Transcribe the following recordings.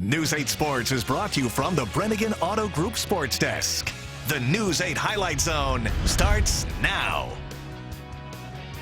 News 8 Sports is brought to you from the Brennigan Auto Group Sports Desk. The News 8 Highlight Zone starts now.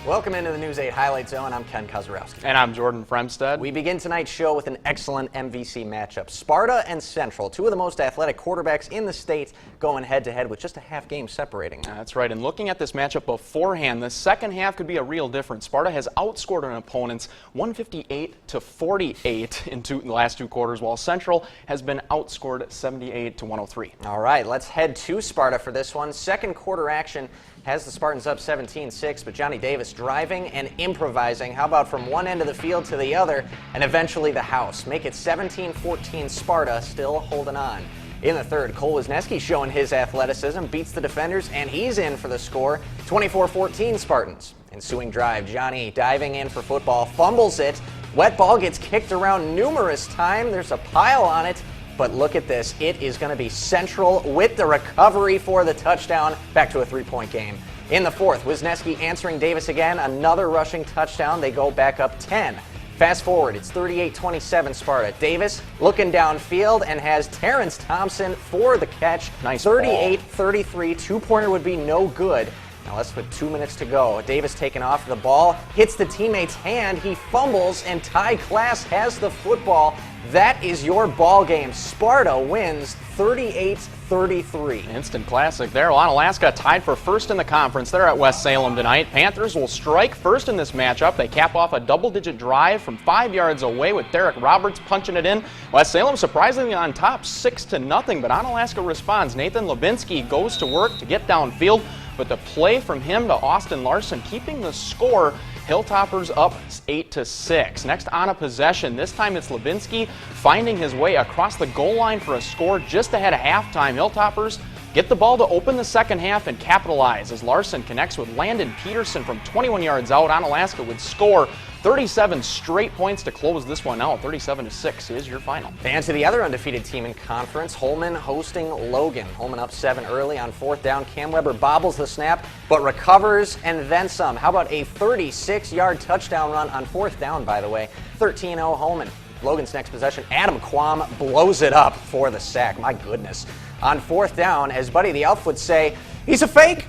Welcome into the News 8 Highlight Zone. I'm Ken Kozarowski. And I'm Jordan Fremstad. We begin tonight's show with an excellent MVC matchup. Sparta and Central, two of the most athletic quarterbacks in the state, going head-to-head with just a half game separating them. That's right. And looking at this matchup beforehand, the second half could be a real difference. Sparta has outscored an opponent's 158-48 in the last two quarters, while Central has been outscored 78-103. All right, let's head to Sparta for this one. Second quarter action has the Spartans up 17-6, but Johnny Davis driving and improvising. How about from one end of the field to the other, and eventually the house. Make it 17-14 Sparta, still holding on. In the third, Cole Wisniewski showing his athleticism, beats the defenders, and he's in for the score, 24-14 Spartans. Ensuing drive, Johnny diving in for football, fumbles it. Wet ball gets kicked around numerous times. There's a pile on it. But look at this. It is going to be Central with the recovery for the touchdown. Back to a three-point game. In the fourth, Wisniewski answering Davis again. Another rushing touchdown. They go back up 10. Fast forward, it's 38-27 Sparta. Davis looking downfield and has Terrence Thompson for the catch. Nice 38-33. Two-pointer would be no good. Now let's put 2 minutes to go. Davis taking off the ball, hits the teammate's hand. He fumbles, and Ty Class has the football. That is your ball game. Sparta wins 38-33. Instant classic there. ONALASKA tied for first in the conference. They're at West Salem tonight. Panthers will strike first in this matchup. They cap off a double-digit drive from 5 yards away with Derek Roberts punching it in. West Salem surprisingly on top 6-0, but ONALASKA responds. Nathan Lubinsky goes to work to get downfield, but the play from him to Austin Larson keeping the score. Hilltoppers up 8-6. Next on a possession, this time it's Lubinsky finding his way across the goal line for a score just ahead of halftime. Hilltoppers get the ball to open the second half and capitalize as Larson connects with Landon Peterson from 21 yards out. ONALASKA would score 37 straight points to close this one out. 37-6 is your final. And to the other undefeated team in conference, Holmen hosting Logan. Holmen up 7 early on fourth down. Cam Weber bobbles the snap, but recovers and then some. How about a 36-yard touchdown run on fourth down, by the way? 13-0 Holmen. Logan's next possession, Adam Quam blows it up for the sack. My goodness. On fourth down, as Buddy the Elf would say, he's a fake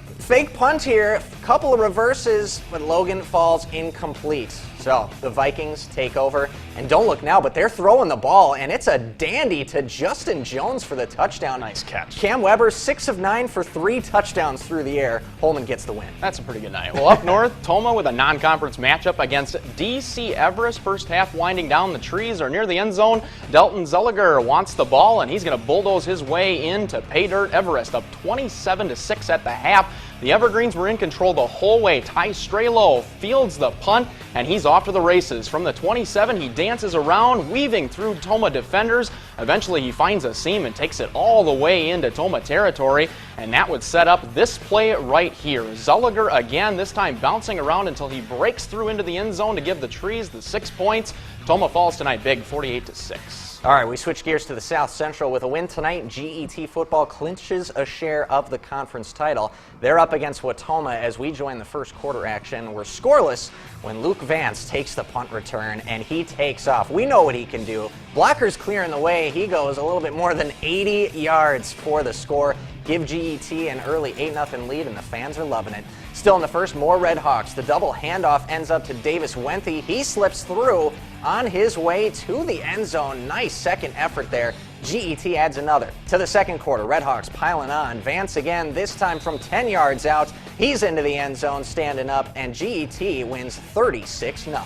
punt here. Couple of reverses, but Logan falls incomplete. So the Vikings take over, and don't look now, but they're throwing the ball, and it's a dandy to Justin Jones for the touchdown. Nice catch. Cam Weber, 6 of 9 for 3 touchdowns through the air. Holmen gets the win. That's a pretty good night. Well, up north, TOMAH with a non-conference matchup against DC Everest. First half winding down. The trees are near the end zone. Delton Zelliger wants the ball, and he's going to bulldoze his way in to pay dirt. Everest up 27-6 at the half. The Evergreens were in control the whole way. Ty Strelo fields the punt, and he's off to the races. From the 27, he dances around, weaving through TOMAH defenders. Eventually, he finds a seam and takes it all the way into TOMAH territory, and that would set up this play right here. Zelliger again, this time bouncing around until he breaks through into the end zone to give the Trees the 6 points. TOMAH falls tonight big, 48-6. All right, we switch gears to the South Central. With a win tonight, GET football clinches a share of the conference title. They're up against Wautoma as we join the first quarter action. We're scoreless when Luke Vance takes the punt return, and he takes off. We know what he can do. Blockers clearing the way. He goes a little bit more than 80 yards for the score. Give GET an early 8-0 lead, and the fans are loving it. Still in the first, more Red Hawks. The double handoff ends up to Davis Wenthy. He slips through on his way to the end zone. Nice second effort there. GET adds another. To the second quarter, Red Hawks piling on. Vance again, this time from 10 yards out. He's into the end zone, standing up, and GET wins 36-0.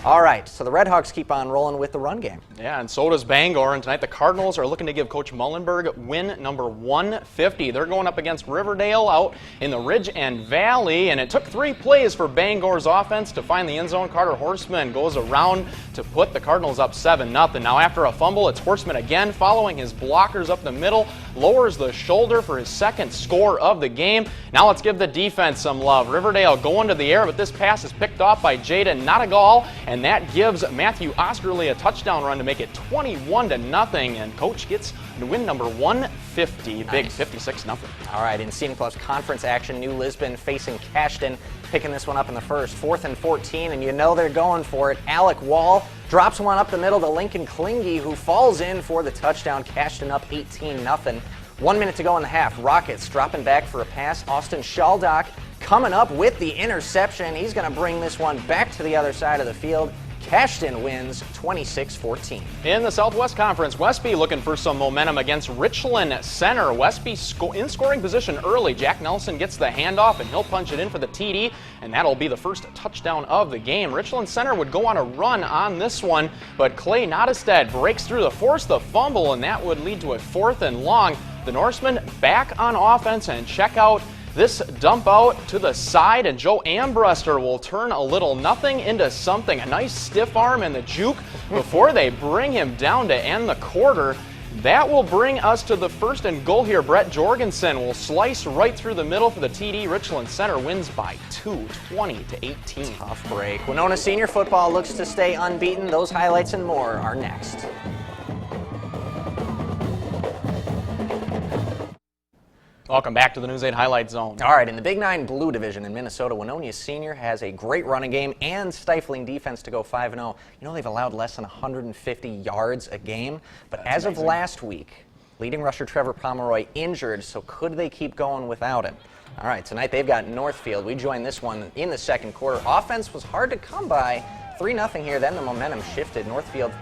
All right, so the Red Hawks keep on rolling with the run game. Yeah, and so does Bangor, and tonight the Cardinals are looking to give Coach Mullenberg win number 150. They're going up against Riverdale out in the Ridge and Valley, and it took 3 plays for Bangor's offense to find the end zone. Carter Horseman goes around to put the Cardinals up 7-0. Now after a fumble, it's Horseman again following his blockers up the middle, lowers the shoulder for his second score of the game. Now let's give the defense some love. Riverdale going to the air, but this pass is picked picked off by Jaden Notagal, and that gives Matthew Osterley a touchdown run to make it 21-0, and Coach gets the win number 150, big 56-0. All right, in Scenic Bluffs Conference action, New Lisbon facing CASHTON, picking this one up in the first, 4th and 14, and you know they're going for it. Alec Wall drops one up the middle to Lincoln Klinge, who falls in for the touchdown. CASHTON up 18-0. 1 minute to go in the half. Rockets dropping back for a pass. Austin Schaldock coming up with the interception. He's going to bring this one back to the other side of the field. CASHTON wins 26-14. In the Southwest Conference, WESTBY looking for some momentum against Richland Center. WESTBY in scoring position early. Jack Nelson gets the handoff, and he'll punch it in for the TD, and that'll be the first touchdown of the game. Richland Center would go on a run on this one, but Clay Nottestead breaks through to force the fumble, and that would lead to a 4th and long. The Norsemen back on offense, and check out this dump out to the side, and Joe Ambruster will turn a little nothing into something. A nice stiff arm and the juke before they bring him down to end the quarter. That will bring us to the 1st and goal here. Brett Jorgensen will slice right through the middle for the TD. Richland Center wins by 2, 20-18. Tough break. Winona Senior Football looks to stay unbeaten. Those highlights and more are next. Welcome back to the News 8 Highlight Zone. All right, in the Big 9 Blue Division in Minnesota, Winona Senior has a great running game and stifling defense to go 5-0. You know, they've allowed less than 150 yards a game, but as of last week, leading rusher Trevor Pomeroy injured, so could they keep going without him? All right, tonight they've got Northfield. We joined this one in the second quarter. Offense was hard to come by. 3-0 here, then the momentum shifted. Northfield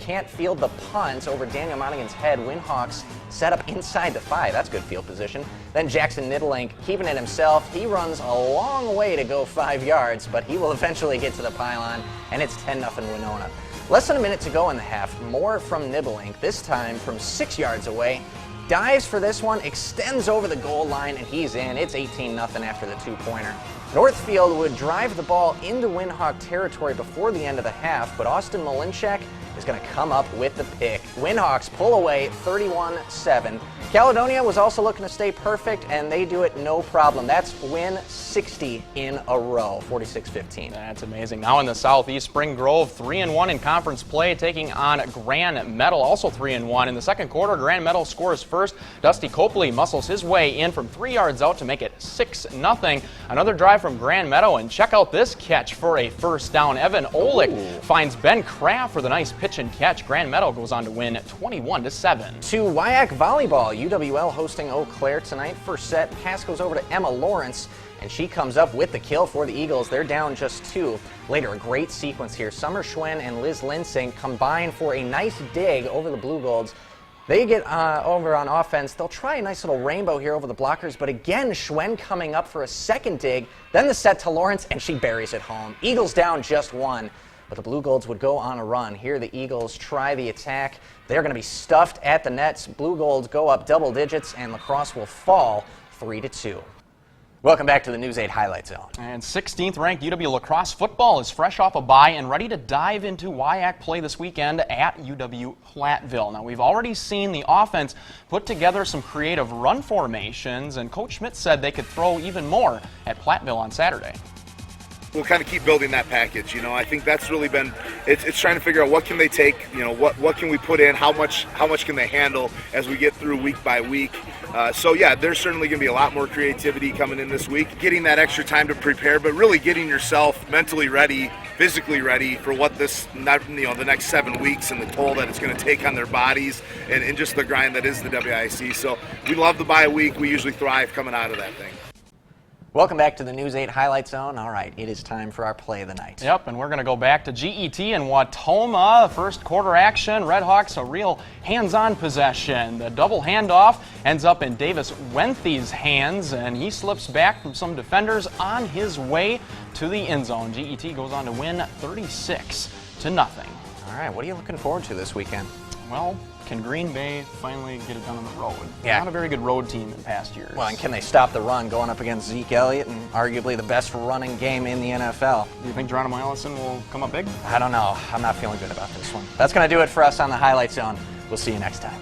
can't field the punt over Daniel Monaghan's head. Winhawks set up inside the 5. That's good field position. Then Jackson Niddelink keeping it himself. He runs a long way to go 5 yards, but he will eventually get to the pylon, and it's 10-0 Winona. Less than a minute to go in the half. More from Nibelink, this time from 6 yards away. Dives for this one, extends over the goal line, and he's in. It's 18-0 after the 2-pointer. Northfield would drive the ball into Winhawk territory before the end of the half, but Austin Malinchek is going to come up with the pick. Winhawks pull away 31-7. Caledonia was also looking to stay perfect, and they do it no problem. That's win 60 in a row, 46-15. That's amazing. Now in the Southeast, Spring Grove 3-1 in conference play, taking on Grand Meadow, also 3-1. In the second quarter, Grand Meadow scores first. Dusty Copley muscles his way in from 3 yards out to make it 6-0. Another drive from Grand Meadow, and check out this catch for a first down. Evan Olick finds Ben Kraft for the nice pitch and catch. Grand Meadow goes on to win 21-7. To WIAC volleyball, UWL hosting Eau Claire tonight. First set, pass goes over to Emma Lawrence, and she comes up with the kill for the Eagles. They're down just 2. Later, a great sequence here. Summer Schwen and Liz Linsing combine for a nice dig over the Blue Golds. They get over on offense. They'll try a nice little rainbow here over the blockers, but again, Schwen coming up for a second dig. Then the set to Lawrence, and she buries it home. Eagles down just 1. But the Blue Golds would go on a run. Here the Eagles try the attack. They're going to be stuffed at the nets. Blue Golds go up double digits, and Lacrosse will fall 3-2. Welcome back to the News 8 Highlight Zone. And 16th ranked UW Lacrosse football is fresh off a bye and ready to dive into WIAC play this weekend at UW Platteville. Now, we've already seen the offense put together some creative run formations, and Coach Schmidt said they could throw even more at Platteville on Saturday. We'll kind of keep building that package. You know, I think that's really been it's trying to figure out what can they take, you know, what can we put in, how much can they handle as we get through week by week. So yeah, there's certainly going to be a lot more creativity coming in this week, getting that extra time to prepare, but really getting yourself mentally ready, physically ready for what the next 7 weeks and the toll that it's going to take on their bodies and just the grind that is the WIC. So we love the bye week. We usually thrive coming out of that thing. Welcome back to the News 8 Highlight Zone. All right, it is time for our play of the night. Yep, and we're going to go back to GET in Wautoma. First quarter action, Redhawks a real hands-on possession. The double handoff ends up in Davis Wenthy's hands, and he slips back from some defenders on his way to the end zone. GET goes on to win 36-0. All right, what are you looking forward to this weekend? Well, can Green Bay finally get it done on the road? Yeah. Not a very good road team in past years. Well, and can they stop the run going up against Zeke Elliott and arguably the best running game in the NFL? Do you think Geronimo Allison will come up big? I don't know. I'm not feeling good about this one. That's going to do it for us on the Highlight Zone. We'll see you next time.